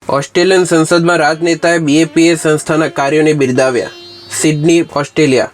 Australian સંસદમાં રાજનેતાએ BAPA સંસ્થાના કાર્યોને બિરદાવ્યા. Sydney, Australia,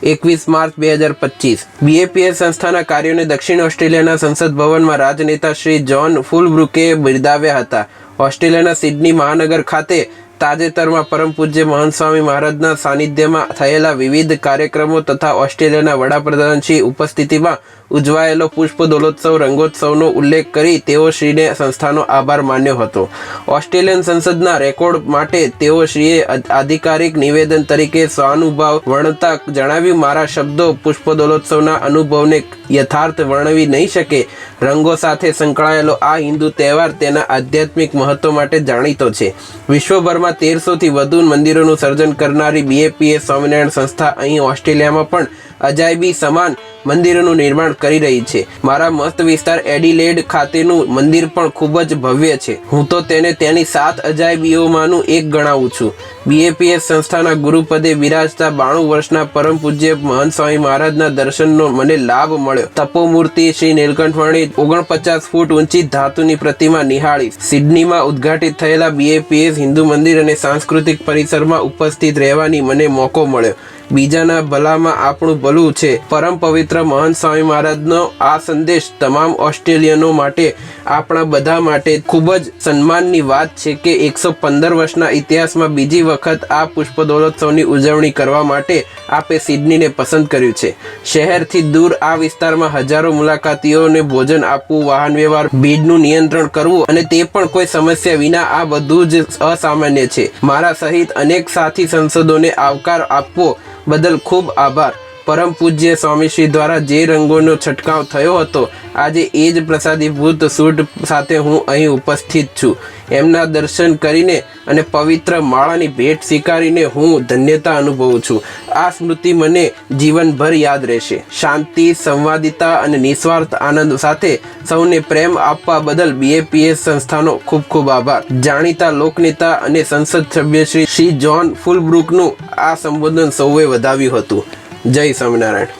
21 March 2025. BAPA સંસ્થાના કાર્યોને દક્ષિણ ઓસ્ટ્રેલિયાના સંસદ ભવનમાં રાજનેતા શ્રી જ્હોન ફુલબ્રુકે બિરદાવ્યા હતા. ઓસ્ટ્રેલિયાના સિડની મહાનગર ખાતે તાજેતરમાં પરમ પૂજ્ય મહંત સ્વામી મહારાજના સાનિધ્યમાં થયેલા વિવિધ કાર્યક્રમો તથા ઓસ્ટ્રેલિયાના વડાપ્રધાનશ્રી ઉપસ્થિતિમાં ઉજવાયેલો પુષ્પ દોલોત્સવ રંગોત્સવનો ઉલ્લેખ કરી તેઓ શ્રીને સંસ્થાનો આભાર માન્યો હતો. ઓસ્ટ્રેલિયન સંસદના રેકોર્ડ માટે તેઓ શ્રીએ આધિકારિક નિવેદન તરીકે સ્વાનુભાવ વર્ણવતા જણાવ્યું, મારા શબ્દો પુષ્પ દોલોત્સવના અનુભવને યથાર્થ વર્ણવી નહીં શકે. રંગો સાથે સંકળાયેલો આ હિન્દુ તહેવાર તેના આધ્યાત્મિક મહત્વ માટે જાણીતો છે. વિશ્વભરમાં 1300થી વધુ મંદિરોનું સર્જન કરનારી BAPA સ્વામિનારાયણ સંસ્થા અહીં ઓસ્ટ્રેલિયામાં પણ અજાયબી સમાન મંદિરોનું નિર્માણ કરી રહી છે. મારા મસ્ત વિસ્તાર એડિલેડ ખાતેનું મંદિર પણ ખૂબ જ ભવ્ય છે. હું તો તેને તેની 7 અજાયબીઓમાંનું એક ગણાવું છું. BAPA સંસ્થાના ગુરુપદે બિરાજતા 92 વર્ષના પરમ પૂજ્ય મહંત સ્વામી મહારાજના દર્શનનો મને લાભ મળ્યો. તપોમૂર્તિ શ્રી નીલકંઠવાણી 49 ફૂટ ઊંચી ધાતુની પ્રતિમા નિહાળી. સિડનીમાં ઉદ્ઘાટિત થયેલા BAPA હિન્દુ મંદિર અને સાંસ્કૃતિક પરિસરમાં ઉપસ્થિત રહેવાની મને મોકો મળ્યો. બીજાના ભલામાં આપણું ભલું છે. પરમ પવિત્ર મહંત સ્વામી મહારાજનો આ સંદેશ તમામ ઓસ્ટ્રેલિયનો માટે, આપણા બધા માટે ખૂબ જ સન્માનની વાત છે કે 115 વર્ષના ઇતિહાસમાં બીજી વખત આ પુષ્પ દોલોત્સવની ઉજવણી કરવા માટે આપે સિડનીને પસંદ કર્યું છે. શહેરથી દૂર આ વિસ્તારમાં હજારો મુલાકાતીઓને ભોજન આપવું, વાહન વ્યવહાર, ભીડનું નિયંત્રણ કરવું અને તે પણ કોઈ સમસ્યા વિના, આ બધું જ અસામાન્ય છે. મારા સહિત અનેક સાથી સંસદોને આવકાર આપવો બદલ ખૂબ આભાર. પરમ પૂજ્ય સ્વામીશ્રી દ્વારા જે રંગોનો છંટકાવ થયો હતો, આજે એ જ પ્રસાદીભૂત સૂટ સાથે હું અહીં ઉપસ્થિત છું. એમના દર્શન કરીને અને પવિત્ર માળાની ભેટ સ્વીકારીને હું ધન્યતા અનુભવું છું. આ સ્મૃતિ મને જીવનભર યાદ રહેશે. શાંતિ, સંવાદિતા અને નિસ્વાર્થ આનંદ સાથે સૌને પ્રેમ આપવા બદલ BAPA સંસ્થાનો ખૂબ ખૂબ આભાર. જાણીતા લોકનેતા અને સંસદ સભ્ય શ્રી જ્હોન ફુલબ્રુકનું આ સંબોધન સૌએ વધાવ્યું હતું. જય સ્વામિનારાયણ.